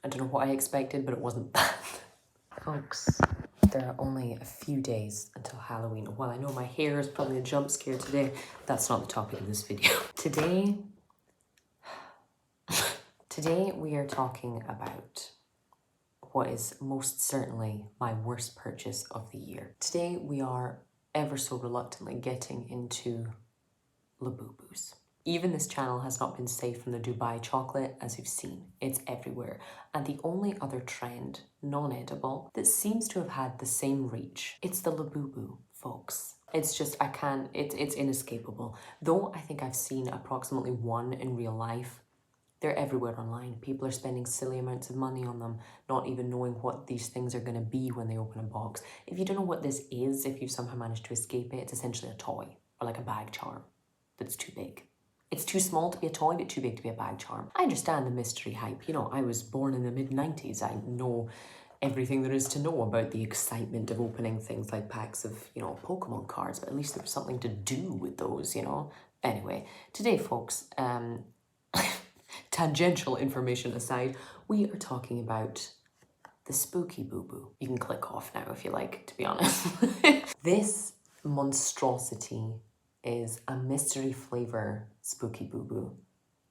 I don't know what I expected, but it wasn't that. Folks, there are only a few days until Halloween. While I know my hair is probably a jump scare today, that's not the topic of this video. Today we are talking about what is most certainly my worst purchase of the year. Today we are ever so reluctantly getting into labubus. Even this channel has not been safe from the Dubai chocolate, as you've seen. It's everywhere. And the only other trend, non-edible, that seems to have had the same reach, it's the labubu, folks. It's just, it's inescapable. Though I think I've seen approximately one in real life, they're everywhere online. People are spending silly amounts of money on them, not even knowing what these things are going to be when they open a box. If you don't know what this is, if you've somehow managed to escape it, it's essentially a toy, or like a bag charm that's too big. It's too small to be a toy, but too big to be a bag charm. I understand the mystery hype. You know, I was born in the mid-90s. I know everything there is to know about the excitement of opening things like packs of, you know, Pokemon cards, but at least there was something to do with those, you know? Anyway, today, folks, tangential information aside, we are talking about the SPOOKYbubu. You can click off now if you like, to be honest. This monstrosity is a mystery flavour SPOOKYbubu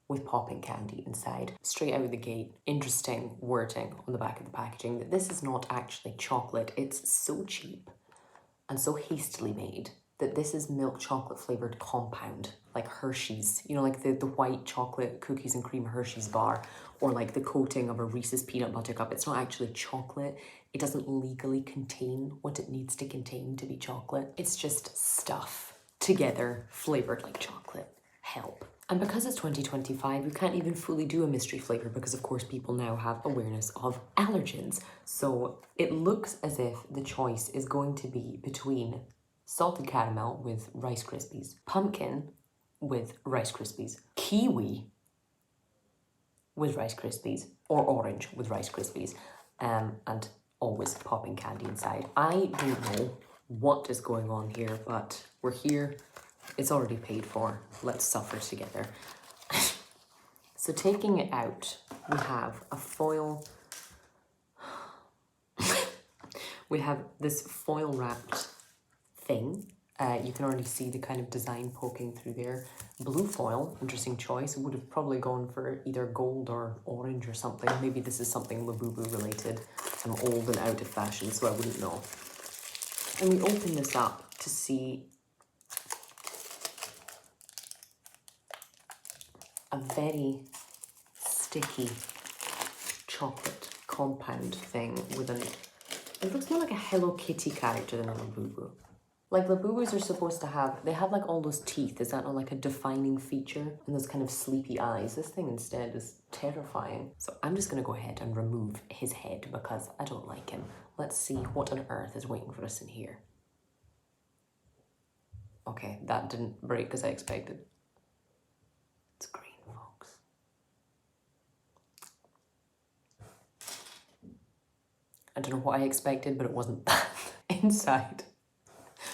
with popping candy inside. Straight out of the gate, interesting wording on the back of the packaging that this is not actually chocolate. It's so cheap and so hastily made that this is milk chocolate flavoured compound, like Hershey's, you know, like the white chocolate cookies and cream Hershey's bar, or like the coating of a Reese's peanut butter cup. It's not actually chocolate. It doesn't legally contain what it needs to contain to be chocolate. It's just stuff together flavoured like chocolate. Help. And because it's 2025, we can't even fully do a mystery flavour because of course people now have awareness of allergens. So it looks as if the choice is going to be between salted caramel with Rice Krispies, pumpkin with Rice Krispies, kiwi with Rice Krispies, or orange with Rice Krispies, and always popping candy inside. I don't know what is going on here, but we're here. It's already paid for. Let's suffer together. So taking it out, we have a foil. We have this foil wrapped thing. You can already see the kind of design poking through there. Blue foil, interesting choice. Would have probably gone for either gold or orange or something. Maybe this is something labubu related. I'm old and out of fashion, so I wouldn't know. And we open this up to see a very sticky chocolate compound thing with an, it looks more like a Hello Kitty character than a labubu. Like labubus are supposed to have, they have like all those teeth. Is that not like a defining feature? And those kind of sleepy eyes. This thing instead is terrifying. So I'm just gonna go ahead and remove his head because I don't like him. Let's see what on earth is waiting for us in here. Okay, that didn't break as I expected. It's green, folks. I don't know what I expected, but it wasn't that. Inside,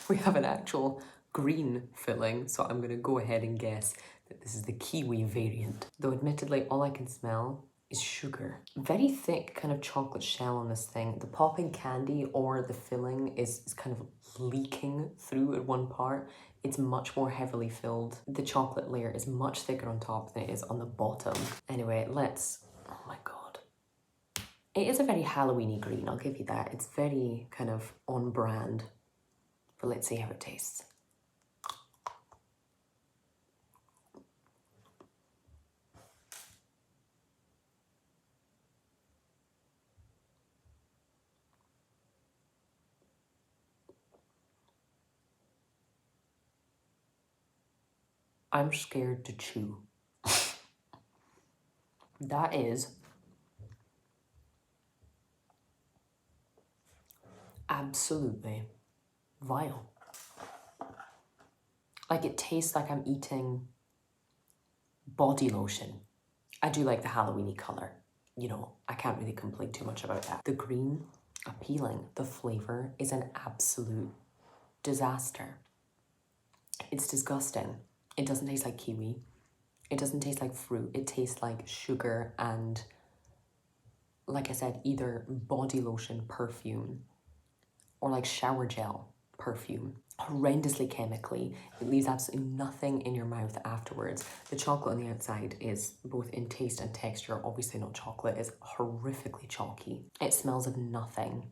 we have an actual green filling, so I'm gonna go ahead and guess that this is the kiwi variant. Though admittedly, all I can smell is sugar. Very thick kind of chocolate shell on this thing. The popping candy or the filling is kind of leaking through at one part. It's much more heavily filled. The chocolate layer is much thicker on top than it is on the bottom. Anyway, let's, oh my God. It is a very Halloween-y green, I'll give you that. It's very kind of on brand, but let's see how it tastes. I'm scared to chew. That is absolutely vile. Like it tastes like I'm eating body lotion. I do like the Halloween-y color. You know, I can't really complain too much about that. The green, appealing. The flavor is an absolute disaster. It's disgusting. It doesn't taste like kiwi. It doesn't taste like fruit. It tastes like sugar and like I said, either body lotion, perfume, or like shower gel perfume. Horrendously chemically. It leaves absolutely nothing in your mouth afterwards. The chocolate on the outside is, both in taste and texture, obviously not chocolate, is horrifically chalky. It smells of nothing.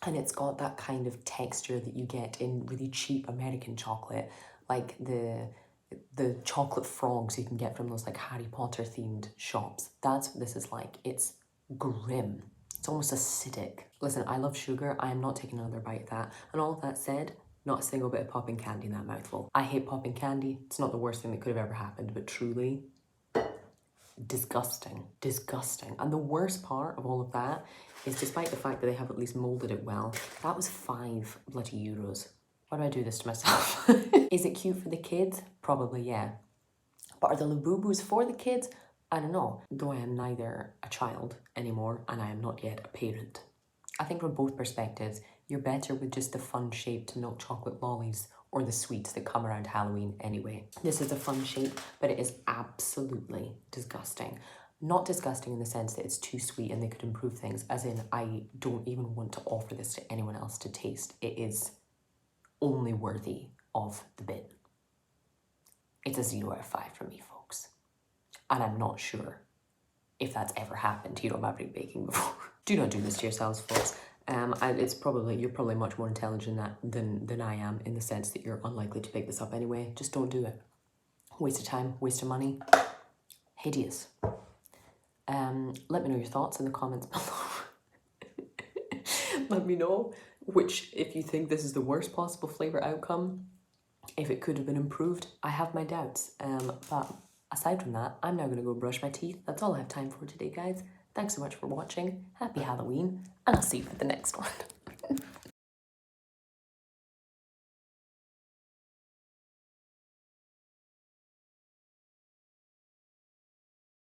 And it's got that kind of texture that you get in really cheap American chocolate, like the chocolate frogs you can get from those like Harry Potter themed shops. That's what this is like. It's grim. It's almost acidic. Listen, I love sugar. I am not taking another bite of that. And all of that said, not a single bit of popping candy in that mouthful. I hate popping candy. It's not the worst thing that could have ever happened, but truly, disgusting. Disgusting. And the worst part of all of that is, despite the fact that they have at least moulded it well, that was €5 bloody. Why do I do this to myself? Is it cute for the kids? Probably, yeah. But are the labubus for the kids? I don't know. Though I am neither a child anymore and I am not yet a parent. I think from both perspectives, you're better with just the fun shaped milk chocolate lollies or the sweets that come around Halloween anyway. This is a fun shape, but it is absolutely disgusting. Not disgusting in the sense that it's too sweet and they could improve things, as in I don't even want to offer this to anyone else to taste. It is only worthy of the bin. It's a 0 out of 5 from me, folks. And I'm not sure if that's ever happened to you on fabric baking before. Do not do this to yourselves, folks. You're probably much more intelligent than I am, in the sense that you're unlikely to pick this up anyway. Just don't do it. Waste of time, waste of money. Hideous. Let me know your thoughts in the comments below. Let me know if you think this is the worst possible flavour outcome, if it could have been improved. I have my doubts, but aside from that, I'm now going to go brush my teeth. That's all I have time for today, guys. Thanks so much for watching. Happy Halloween, and I'll see you for the next one.